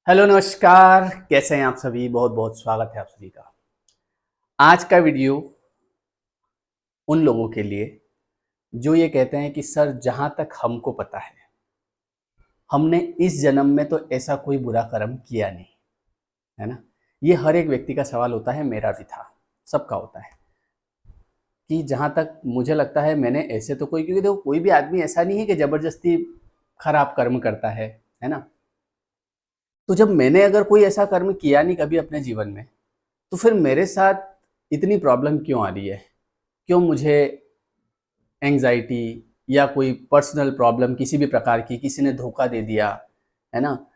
Hello नमस्कार। कैसे हैं आप सभी? बहुत बहुत स्वागत है आप सभी का। आज का वीडियो उन लोगों के लिए जो ये कहते हैं कि सर जहाँ तक हमको पता है हमने इस जन्म में तो ऐसा कोई बुरा कर्म किया नहीं, है ना। ये हर एक व्यक्ति का सवाल होता है, मेरा भी था, सबका होता है कि जहाँ तक मुझे लगता है मैंने ऐसे तो कोई, क्योंकि देखो कोई भी आदमी ऐसा नहीं है कि ज़बरदस्ती खराब कर्म करता है ना। तो जब मैंने अगर कोई ऐसा कर्म किया नहीं कभी अपने जीवन में, तो फिर मेरे साथ इतनी प्रॉब्लम क्यों आ रही है? क्यों मुझे एंग्जायटी या कोई पर्सनल प्रॉब्लम किसी भी प्रकार की, किसी ने धोखा दे दिया, है ना,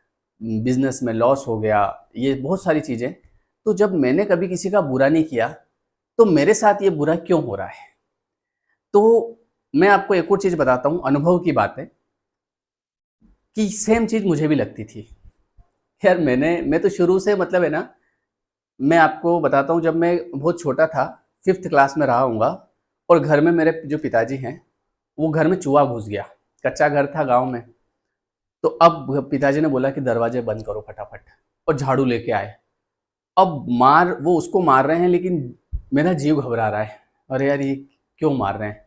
बिजनेस में लॉस हो गया, ये बहुत सारी चीज़ें। तो जब मैंने कभी किसी का बुरा नहीं किया तो मेरे साथ ये बुरा क्यों हो रहा है? तो मैं आपको एक और चीज़ बताता हूँ, अनुभव की बात है कि सेम चीज़ मुझे भी लगती थी। यार मैं तो शुरू से, मतलब है ना, मैं आपको बताता हूँ, जब मैं बहुत छोटा था, 5th क्लास में रहा हूँगा, और घर में मेरे जो पिताजी हैं, वो घर में चूहा घुस गया। कच्चा घर था गाँव में। तो अब पिताजी ने बोला कि दरवाजे बंद करो फटाफट, और झाड़ू लेके आए। अब वो उसको मार रहे हैं, लेकिन मेरा जीव घबरा रहा है। अरे यार, ये क्यों मार रहे हैं,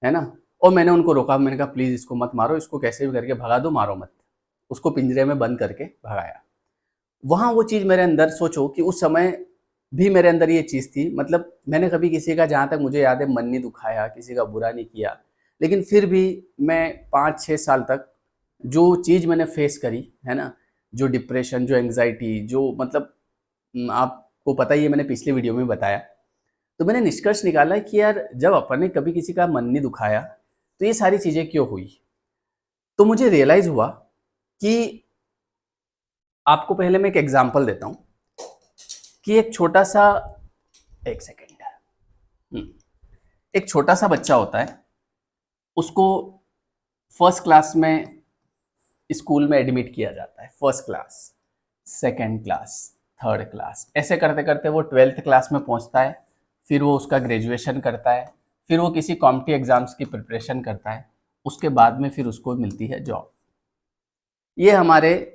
है ना। और मैंने उनको रोका, मैंने कहा प्लीज़ इसको मत मारो, इसको कैसे भी करके भगा दो, मारो मत। उसको पिंजरे में बंद करके भगाया। वहाँ वो चीज़ मेरे अंदर, सोचो कि उस समय भी मेरे अंदर ये चीज़ थी, मतलब मैंने कभी किसी का, जहाँ तक मुझे याद है, मन नहीं दुखाया, किसी का बुरा नहीं किया। लेकिन फिर भी मैं 5-6 साल तक जो चीज़ मैंने फेस करी, है ना, जो डिप्रेशन, जो एंग्ज़ायटी, जो मतलब आपको पता ही है, मैंने पिछली वीडियो में बताया। तो मैंने निष्कर्ष निकाला कि यार, जब अपन ने कभी किसी का मन नहीं दुखाया, तो ये सारी चीज़ें क्यों हुई? तो मुझे रियलाइज़ हुआ कि आपको पहले मैं एक एग्ज़ाम्पल देता हूँ कि एक छोटा-सा, 1 सेकंड। हुँ। एक छोटा-सा बच्चा होता है, उसको फर्स्ट क्लास में स्कूल में एडमिट किया जाता है। First class, second class, third class, ऐसे करते-करते वो 12th क्लास में पहुँचता है। फिर वो उसका ग्रेजुएशन करता है। फिर वो किसी कॉम्पिटिटिव एग्ज़ाम्स की प्रिपरेशन करता है। उसके बाद में फिर उसको मिलती है जॉब। ये हमारे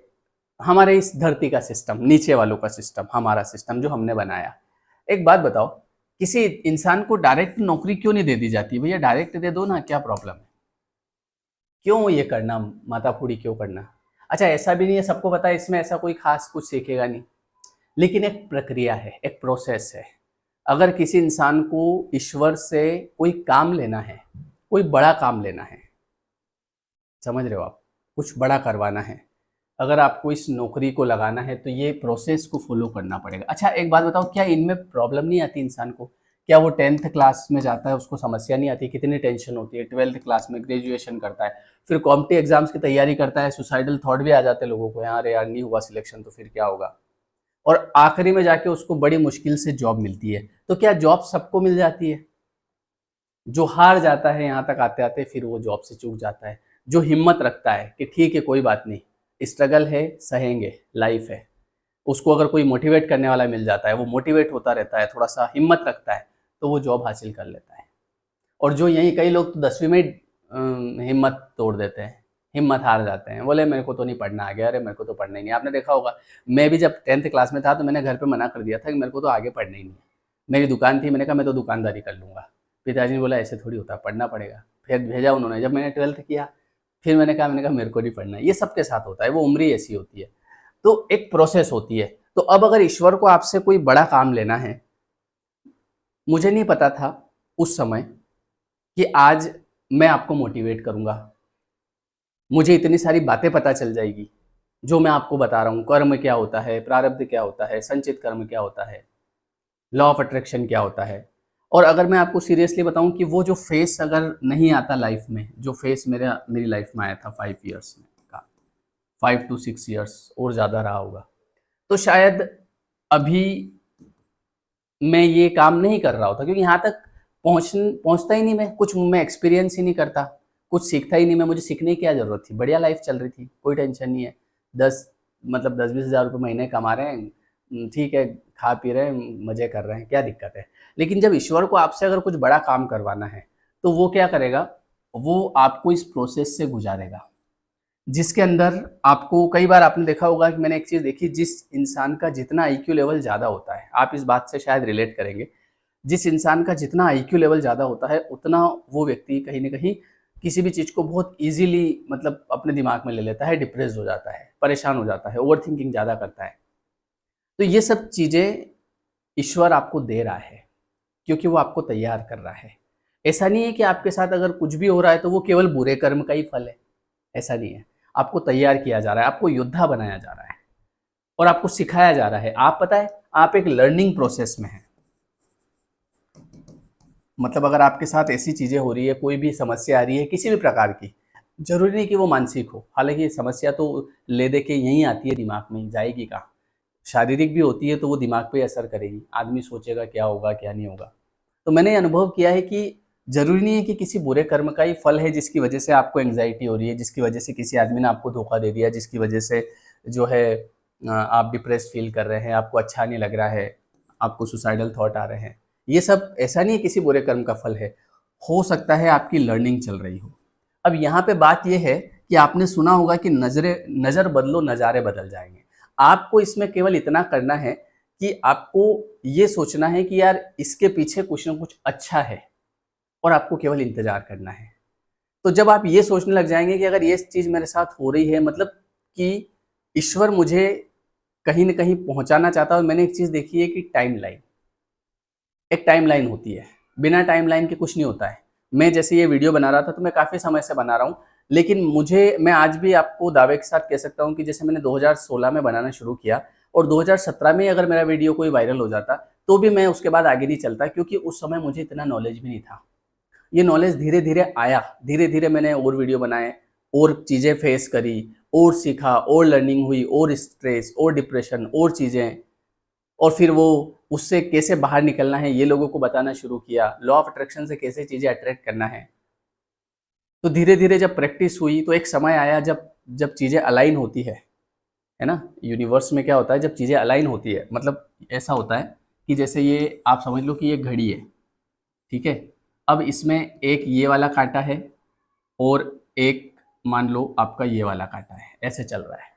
हमारे इस धरती का सिस्टम, नीचे वालों का सिस्टम, हमारा सिस्टम जो हमने बनाया। एक बात बताओ, किसी इंसान को डायरेक्ट नौकरी क्यों नहीं दे दी जाती? भैया डायरेक्ट दे दो ना, क्या प्रॉब्लम है? क्यों ये करना, माथाफोड़ी क्यों करना? अच्छा, ऐसा भी नहीं है, सबको पता है इसमें ऐसा कोई खास कुछ सीखेगा नहीं, लेकिन एक प्रक्रिया है, एक प्रोसेस है। अगर किसी इंसान को ईश्वर से कोई काम लेना है, कोई बड़ा काम लेना है, समझ रहे हो आप? कुछ बड़ा करवाना है, अगर आपको इस नौकरी को लगाना है, तो ये प्रोसेस को फॉलो करना पड़ेगा। अच्छा, एक बात बताओ, क्या इनमें प्रॉब्लम नहीं आती इंसान को? क्या वो 10th क्लास में जाता है, उसको समस्या नहीं आती? कितनी टेंशन होती है। 12th क्लास में ग्रेजुएशन करता है, फिर कॉम्पिटिटिव एग्जाम्स की तैयारी करता है, सुसाइडल थॉट भी आ जाते हैं लोगों को, यार यार नहीं हुआ सिलेक्शन तो फिर क्या होगा। और आखिरी में जाके उसको बड़ी मुश्किल से जॉब मिलती है। तो क्या जॉब सबको मिल जाती है? जो हार जाता है यहाँ तक आते आते, फिर वो जॉब से चूक जाता है। जो हिम्मत रखता है कि ठीक है कोई बात नहीं, स्ट्रगल है, सहेंगे, लाइफ है, उसको अगर कोई मोटिवेट करने वाला मिल जाता है, वो मोटिवेट होता रहता है, थोड़ा सा हिम्मत रखता है, तो वो जॉब हासिल कर लेता है। और जो यही कई लोग तो 10वीं में ही हिम्मत तोड़ देते हैं, हिम्मत हार जाते हैं, बोले मेरे को तो नहीं पढ़ना आ गया, अरे मेरे को तो पढ़ना ही नहीं। आपने देखा होगा, मैं भी जब 10th क्लास में था तो मैंने घर पे मना कर दिया था कि मेरे को तो आगे पढ़ना ही नहीं है। मेरी दुकान थी, मैंने कहा मैं तो दुकानदारी कर लूँगा। पिताजी ने बोला ऐसे थोड़ी होता है, पढ़ना पड़ेगा। फिर भेजा उन्होंने, जब मैंने 12th किया, फिर मैंने कहा मेरे को नहीं पढ़ना है। ये सबके साथ होता है, वो उम्र ही ऐसी होती है। तो एक प्रोसेस होती है। तो अब अगर ईश्वर को आपसे कोई बड़ा काम लेना है, मुझे नहीं पता था उस समय कि आज मैं आपको मोटिवेट करूँगा। मुझे इतनी सारी बातें पता चल जाएगी, जो मैं आपको बता रहा हूँ। कर्म क्या होता है, प्रारब्ध क्या होता है, संचित कर्म क्या होता है, लॉ ऑफ अट्रैक्शन क्या होता है। और अगर मैं आपको सीरियसली बताऊँ कि वो जो फेस अगर नहीं आता लाइफ में, जो फेस मेरी लाइफ में आया था 5 ईयर्स में का, 5 टू 6 ईयर्स और ज़्यादा रहा होगा, तो शायद अभी मैं ये काम नहीं कर रहा होता, क्योंकि यहाँ तक पहुँचता ही नहीं मैं, कुछ मैं एक्सपीरियंस ही नहीं करता, कुछ सीखता ही नहीं मैं। मुझे सीखने की क्या ज़रूरत थी? बढ़िया लाइफ चल रही थी, कोई टेंशन नहीं है। 10 मतलब 10-20 हज़ार रुपये महीने कमा रहे हैं, ठीक है, खा पी रहे हैं, मज़े कर रहे हैं, क्या दिक्कत है? लेकिन जब ईश्वर को आपसे अगर कुछ बड़ा काम करवाना है, तो वो क्या करेगा? वो आपको इस प्रोसेस से गुज़ारेगा। जिसके अंदर आपको कई बार आपने देखा होगा कि मैंने एक चीज़ देखी, जिस इंसान का जितना आईक्यू लेवल ज़्यादा होता है, आप इस बात से शायद रिलेट करेंगे, जिस इंसान का जितना आईक्यू लेवल ज़्यादा होता है उतना वो व्यक्ति कहीं न कहीं किसी भी चीज़ को बहुत ईज़िली मतलब अपने दिमाग में ले लेता है, डिप्रेस्ड हो जाता है, परेशान हो जाता है, ओवरथिंकिंग ज़्यादा करता है। तो ये सब चीज़ें ईश्वर आपको दे रहा है, क्योंकि वो आपको तैयार कर रहा है। ऐसा नहीं है कि आपके साथ अगर कुछ भी हो रहा है तो वो केवल बुरे कर्म का ही फल है, ऐसा नहीं है। आपको तैयार किया जा रहा है, आपको योद्धा बनाया जा रहा है और आपको सिखाया जा रहा है। आप पता है, आप एक लर्निंग प्रोसेस में हैं। मतलब अगर आपके साथ ऐसी चीज़ें हो रही है, कोई भी समस्या आ रही है किसी भी प्रकार की, ज़रूरी नहीं कि वो मानसिक हो। हालाँकि समस्या तो ले दे के यहीं आती है, दिमाग में ही जाएगी कहाँ। शारीरिक भी होती है तो वो दिमाग पे असर करेगी। आदमी सोचेगा क्या होगा, क्या नहीं होगा। तो मैंने अनुभव किया है कि ज़रूरी नहीं है कि किसी बुरे कर्म का ही फल है जिसकी वजह से आपको एंग्ज़ायटी हो रही है, जिसकी वजह से किसी आदमी ने आपको धोखा दे दिया, जिसकी वजह से जो है आप डिप्रेस्ड फ़ील कर रहे हैं, आपको अच्छा नहीं लग रहा है, आपको सुसाइडल थॉट आ रहे हैं। ये सब ऐसा नहीं है किसी बुरे कर्म का फल है। हो सकता है आपकी लर्निंग चल रही हो। अब यहाँ पे बात ये है कि आपने सुना होगा कि नज़र बदलो नज़ारे बदल जाएँगे। आपको इसमें केवल इतना करना है कि आपको ये सोचना है कि यार इसके पीछे कुछ न कुछ अच्छा है और आपको केवल इंतज़ार करना है। तो जब आप ये सोचने लग जाएँगे कि अगर ये चीज़ मेरे साथ हो रही है, मतलब कि ईश्वर मुझे कहीं न कहीं पहुँचाना चाहता है। और मैंने एक चीज़ देखी है कि टाइमलाइन, एक टाइमलाइन होती है। बिना टाइमलाइन के कुछ नहीं होता है। मैं जैसे ये वीडियो बना रहा था तो मैं काफ़ी समय से बना रहा हूँ, लेकिन मैं आज भी आपको दावे के साथ कह सकता हूँ कि जैसे मैंने 2016 में बनाना शुरू किया और 2017 में अगर मेरा वीडियो कोई वायरल हो जाता, तो भी मैं उसके बाद आगे नहीं चलता, क्योंकि उस समय मुझे इतना नॉलेज भी नहीं था। ये नॉलेज धीरे-धीरे आया, धीरे-धीरे मैंने और वीडियो बनाए, और चीज़ें फेस करी, और सीखा, और लर्निंग हुई, और स्ट्रेस, और डिप्रेशन, और चीज़ें, और फिर वो उससे कैसे बाहर निकलना है ये लोगों को बताना शुरू किया। लॉ ऑफ अट्रैक्शन से कैसे चीज़ें अट्रैक्ट करना है। तो धीरे-धीरे जब प्रैक्टिस हुई तो एक समय आया जब जब चीज़ें अलाइन होती है ना? यूनिवर्स में क्या होता है जब चीज़ें अलाइन होती है, मतलब ऐसा होता है कि जैसे ये आप समझ लो कि ये घड़ी है, ठीक है? अब इसमें एक ये वाला काँटा है और एक मान लो आपका ये वाला काँटा है, ऐसे चल रहा है,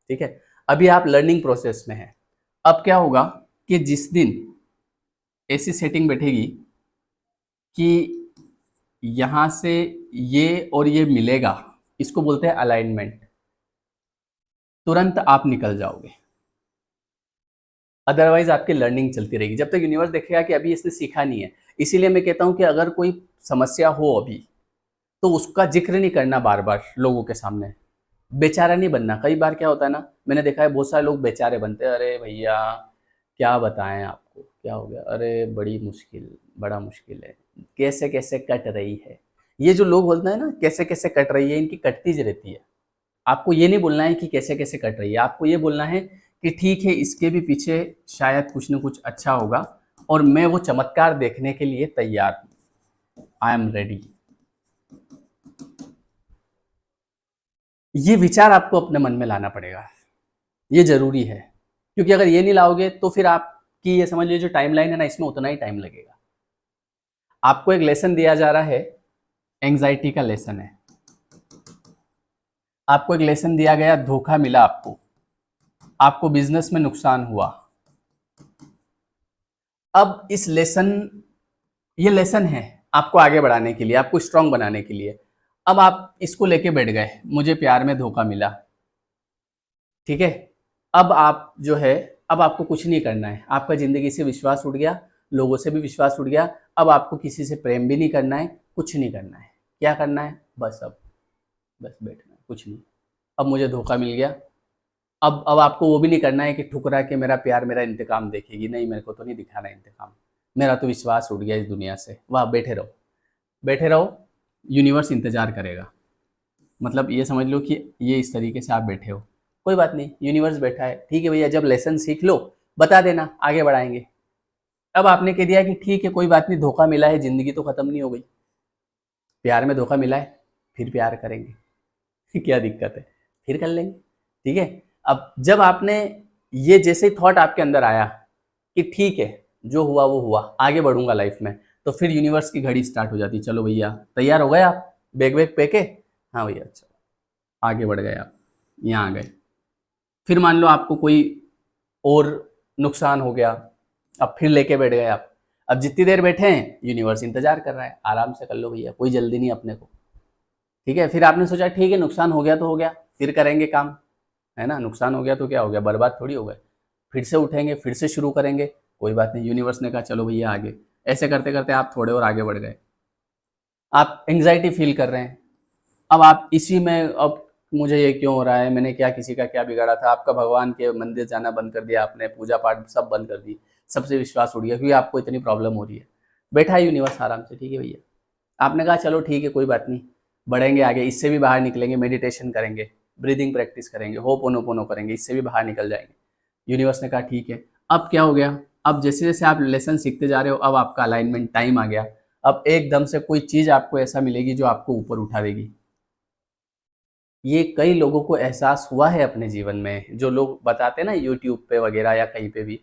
ठीक है? अभी आप लर्निंग प्रोसेस में हैं। अब क्या होगा कि जिस दिन ऐसी सेटिंग बैठेगी कि यहाँ से ये और ये मिलेगा, इसको बोलते हैं अलाइनमेंट, तुरंत आप निकल जाओगे। अदरवाइज़ आपकी लर्निंग चलती रहेगी, जब तक यूनिवर्स देखेगा कि अभी इसने सीखा नहीं है। इसीलिए मैं कहता हूँ कि अगर कोई समस्या हो अभी, तो उसका ज़िक्र नहीं करना बार-बार लोगों के सामने। बेचारा नहीं बनना। कई बार क्या होता है ना, मैंने देखा है बहुत सारे लोग बेचारे बनते हैं, "अरे भैया, क्या बताएँ आपको, क्या हो गया? अरे बड़ी मुश्किल, बड़ा मुश्किल है, कैसे-कैसे कट रही है।" ये जो लोग बोलते हैं ना, कैसे-कैसे कट रही है, इनकी कटती ज रहती है। आपको ये नहीं बोलना है कि कैसे-कैसे कट रही है, आपको ये बोलना है कि ठीक है, इसके भी पीछे शायद कुछ न कुछ अच्छा होगा और मैं वो चमत्कार देखने के लिए तैयार हूँ। I am ready. ये विचार आपको अपने मन में लाना पड़ेगा। ये ज़रूरी है, क्योंकि अगर ये नहीं लाओगे तो फिर आपकी ये समझ लीजिए जो टाइमलाइन है ना, इसमें उतना ही टाइम लगेगा। आपको एक लेसन दिया जा रहा है, एंग्ज़ायटी का लेसन है। आपको एक लेसन दिया गया, धोखा मिला आपको बिज़नेस में नुकसान हुआ। अब ये लेसन है आपको आगे बढ़ाने के लिए, आपको स्ट्रॉन्ग बनाने के लिए। अब आप इसको लेके बैठ गए, मुझे प्यार में धोखा मिला, ठीक है? अब आप जो है, अब आपको कुछ नहीं करना है। आपका ज़िंदगी से विश्वास उठ गया, लोगों से भी विश्वास उठ गया। अब आपको किसी से प्रेम भी नहीं करना है, कुछ नहीं करना है। क्या करना है? बस बैठना है, कुछ नहीं। अब मुझे धोखा मिल गया, अब आपको वो भी नहीं करना है कि ठुकरा के मेरा प्यार मेरा इंतकाम देखेगी। नहीं, मेरे को तो नहीं दिखाना इंतकाम। मेरा तो विश्वास उठ गया इस दुनिया से। वाह! बैठे रहो, यूनिवर्स इंतज़ार करेगा। मतलब ये समझ लो कि ये इस तरीके से आप बैठे हो। कोई बात नहीं, यूनिवर्स बैठा है, ठीक है भैया, जब लेसन सीख लो, बता देना, आगे बढ़ाएँगे। अब आपने कह दिया कि ठीक है, कोई बात नहीं, धोखा मिला है, ज़िंदगी तो खत्म नहीं हो गई। प्यार में धोखा मिला है, फिर प्यार करेंगे। क्या दिक्कत है? फिर कर लेंगे, ठीक है? अब जब आपने ये जैसे ही थॉट आपके अंदर आया कि ठीक है, जो हुआ वो हुआ, आगे बढ़ूँगा लाइफ़ में, तो फिर यूनिवर्स की घड़ी स्टार्ट हो जाती है। चलो भैया, तैयार हो गए आप? बैग वैग पैक है? हाँ भैया, चलो। आगे बढ़ गए आप, यहाँ आ गए। फिर मान लो आपको कोई और नुकसान हो गया, अब फिर लेके बैठ गए आप। अब जितनी देर बैठे हैं यूनिवर्स इंतजार कर रहा है, आराम से कर लो भैया, कोई जल्दी नहीं अपने को, ठीक है। फिर आपने सोचा ठीक है नुकसान हो गया तो हो गया, फिर करेंगे काम, है ना। नुकसान हो गया तो क्या हो गया, बर्बाद थोड़ी हो गए। फिर से उठेंगे, फिर से शुरू करेंगे, कोई बात नहीं, यूनिवर्स ने कहा चलो भैया आगे। ऐसे करते करते आप थोड़े और आगे बढ़ गए। आप एंग्जाइटी फील कर रहे हैं, अब आप इसी में, अब मुझे ये क्यों हो रहा है, मैंने क्या किसी का क्या बिगाड़ा था। आपका भगवान के मंदिर जाना बंद कर दिया आपने, पूजा पाठ सब बंद कर दी, सबसे विश्वास उड़ गया क्योंकि आपको इतनी प्रॉब्लम हो रही है। बैठा है यूनिवर्स आराम से, ठीक है भैया। आपने कहा चलो ठीक है कोई बात नहीं, बढ़ेंगे आगे, इससे भी बाहर निकलेंगे, मेडिटेशन करेंगे, ब्रीदिंग प्रैक्टिस करेंगे, होपोनोपोनो करेंगे, इससे भी बाहर निकल जाएंगे। यूनिवर्स ने कहा ठीक है। अब क्या हो गया, अब जैसे जैसे आप लेसन सीखते जा रहे हो, अब आपका अलाइनमेंट टाइम आ गया। अब एकदम से कोई चीज़ आपको ऐसा मिलेगी जो आपको ऊपर उठा देगी। ये कई लोगों को एहसास हुआ है अपने जीवन में, जो लोग बताते हैं ना यूट्यूब पे वगैरह या कहीं पे भी,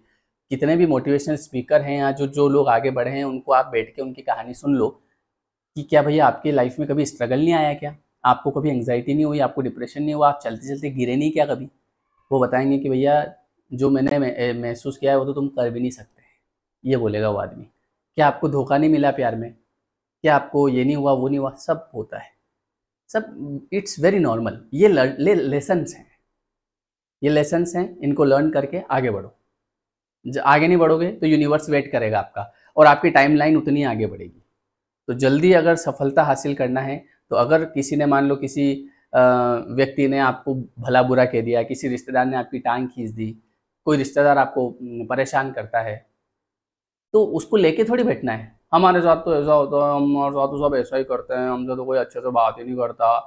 कितने भी मोटिवेशनल स्पीकर हैं या जो जो लोग आगे बढ़े हैं, उनको आप बैठ के उनकी कहानी सुन लो कि क्या भैया आपकी लाइफ में कभी स्ट्रगल नहीं आया क्या, आपको कभी एंग्जाइटी नहीं हुई, आपको डिप्रेशन नहीं हुआ, आप चलते चलते गिरे नहीं क्या कभी। वो बताएंगे कि भैया जो मैंने महसूस किया है वो तो तुम कर भी नहीं सकते, ये बोलेगा वो आदमी। क्या आपको धोखा नहीं मिला प्यार में, क्या आपको ये नहीं हुआ वो नहीं हुआ, सब होता है, सब इट्स वेरी नॉर्मल। ये लेसन्स हैं, ये लेसन्स हैं, इनको लर्न करके आगे बढ़ो। आगे नहीं बढ़ोगे तो यूनिवर्स वेट करेगा आपका, और आपकी टाइमलाइन उतनी आगे बढ़ेगी। तो जल्दी अगर सफलता हासिल करना है, तो अगर किसी ने मान लो किसी व्यक्ति ने आपको भला बुरा कह दिया, किसी रिश्तेदार ने आपकी टांग खींच दी, कोई रिश्तेदार आपको परेशान करता है, तो उसको लेके थोड़ी बैठना है, हमारे साथ तो ऐसा होता है, हमारे साथ तो सब ऐसा ही करते हैं, हमसे तो कोई अच्छे से बात ही नहीं करता।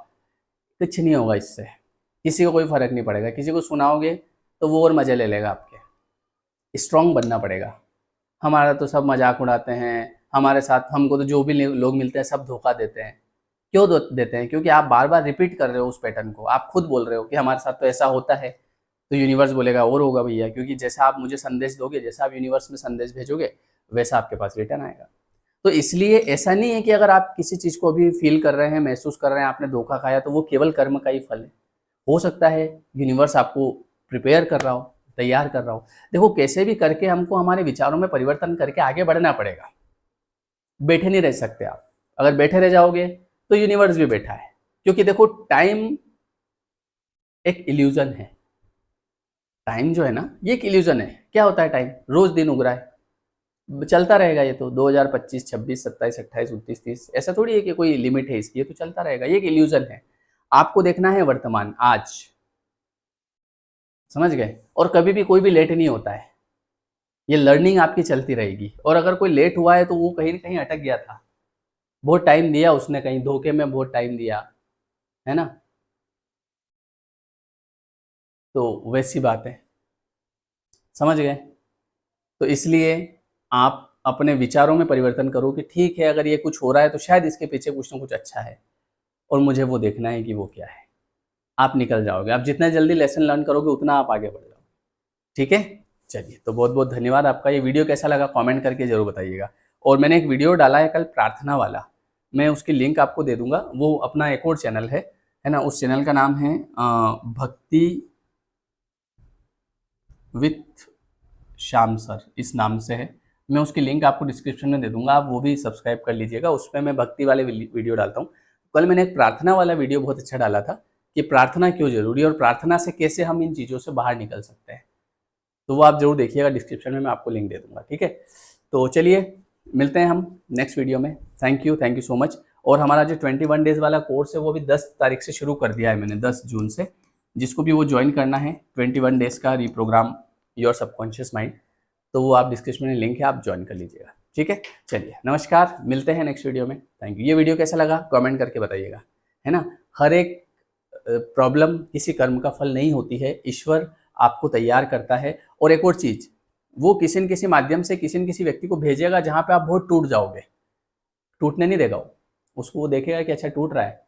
कुछ नहीं होगा इससे, किसी को कोई फर्क नहीं पड़ेगा। किसी को सुनाओगे तो वो और मजे ले लेगा आपके। स्ट्रांग बनना पड़ेगा। हमारा तो सब मजाक उड़ाते हैं, हमारे साथ, हमको तो जो भी लोग मिलते हैं सब धोखा देते हैं। क्यों देते हैं, क्योंकि आप बार बार रिपीट कर रहे हो उस पैटर्न को। आप खुद बोल रहे हो कि हमारे साथ तो ऐसा होता है, तो यूनिवर्स बोलेगा और होगा भैया, क्योंकि जैसा आप मुझे संदेश दोगे, जैसा आप यूनिवर्स में संदेश भेजोगे, वैसा आपके पास रिटर्न आएगा। तो इसलिए ऐसा नहीं है कि अगर आप किसी चीज़ को भी फील कर रहे हैं, महसूस कर रहे हैं, आपने धोखा खाया, तो वो केवल कर्म का ही फल है। हो सकता है यूनिवर्स आपको प्रिपेयर कर रहा हो, तैयार कर रहा हो। देखो कैसे भी करके हमको हमारे विचारों में परिवर्तन करके आगे बढ़ना पड़ेगा। बैठे नहीं रह सकते आप। अगर बैठे रह जाओगे तो यूनिवर्स भी बैठा है, क्योंकि देखो टाइम एक इल्यूजन है। टाइम जो है ना, ये एक इल्यूजन है। क्या होता है टाइम, रोज दिन उग रहा है, चलता रहेगा। ये तो 2025, 26, 27, 28, 29, 30, ऐसा थोड़ी है कि कोई लिमिट है इसकी, ये तो चलता रहेगा। ये एक इल्यूजन है। आपको देखना है वर्तमान, आज, समझ गए। और कभी भी कोई भी लेट नहीं होता है, ये लर्निंग आपकी चलती रहेगी। और अगर कोई लेट हुआ है तो वो कहीं ना कहीं अटक गया था, बहुत टाइम दिया उसने, कहीं धोखे में बहुत टाइम दिया, है ना। तो वैसी बात है, समझ गए। तो इसलिए आप अपने विचारों में परिवर्तन करो कि ठीक है, अगर ये कुछ हो रहा है तो शायद इसके पीछे कुछ ना कुछ अच्छा है, और मुझे वो देखना है कि वो क्या है। आप निकल जाओगे। आप जितना जल्दी लेसन लर्न करोगे उतना आप आगे बढ़ जाओगे, ठीक है। चलिए, तो बहुत बहुत धन्यवाद आपका। ये वीडियो कैसा लगा कमेंट करके जरूर बताइएगा। और मैंने एक वीडियो डाला है कल प्रार्थना वाला, मैं उसकी लिंक आपको दे दूंगा। वो अपना एक और चैनल है ना, उस चैनल का नाम है भक्ति विथ श्याम सर, इस नाम से है। मैं उसकी लिंक आपको डिस्क्रिप्शन में दे दूंगा, आप वो भी सब्सक्राइब कर लीजिएगा। उसमें मैं भक्ति वाले वीडियो डालता हूँ। कल मैंने एक प्रार्थना वाला वीडियो बहुत अच्छा डाला था कि प्रार्थना क्यों जरूरी है और प्रार्थना से कैसे हम इन चीज़ों से बाहर निकल सकते हैं। तो वो आप जरूर देखिएगा, डिस्क्रिप्शन में मैं आपको लिंक दे दूंगा, ठीक है। तो चलिए मिलते हैं हम नेक्स्ट वीडियो में। Thank you so much. और हमारा जो 21 डेज वाला कोर्स है वो भी 10 तारीख से शुरू कर दिया है मैंने, 10 जून से। जिसको भी वो ज्वाइन करना है 21 डेज का रीप्रोग्राम योर सबकॉन्शियस माइंड, तो वो आप डिस्क्रिप्शन में लिंक है, आप ज्वाइन कर लीजिएगा, ठीक है। चलिए नमस्कार, मिलते हैं नेक्स्ट वीडियो में। Thank you. ये वीडियो कैसा लगा कमेंट करके बताइएगा, है ना। हर एक प्रॉब्लम किसी कर्म का फल नहीं होती है, ईश्वर आपको तैयार करता है। और एक और चीज़, वो किसी न किसी माध्यम से किसी न किसी व्यक्ति को भेजेगा जहाँ पे आप बहुत टूट जाओगे। टूटने नहीं देगा वो, उसको वो देखेगा कि अच्छा टूट रहा है,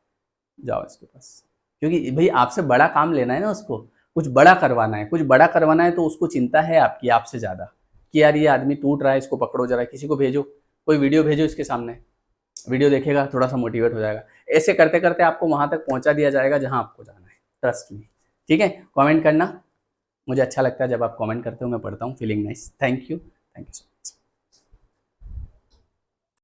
जाओ इसके पास। क्योंकि भाई आपसे बड़ा काम लेना है ना, उसको कुछ बड़ा करवाना है, कुछ बड़ा करवाना है, तो उसको चिंता है आपकी, आपसे ज़्यादा, कि यार ये आदमी टूट रहा है, इसको पकड़ो जरा, किसी को भेजो, कोई वीडियो भेजो इसके सामने, वीडियो देखेगा थोड़ा सा मोटिवेट हो जाएगा। ऐसे करते करते आपको वहाँ तक पहुँचा दिया जाएगा जहाँ आपको जाना है। Trust me. ठीक है, कमेंट करना, मुझे अच्छा लगता है जब आप कमेंट करते हो, मैं पढ़ता हूँ। Feeling nice. Thank you so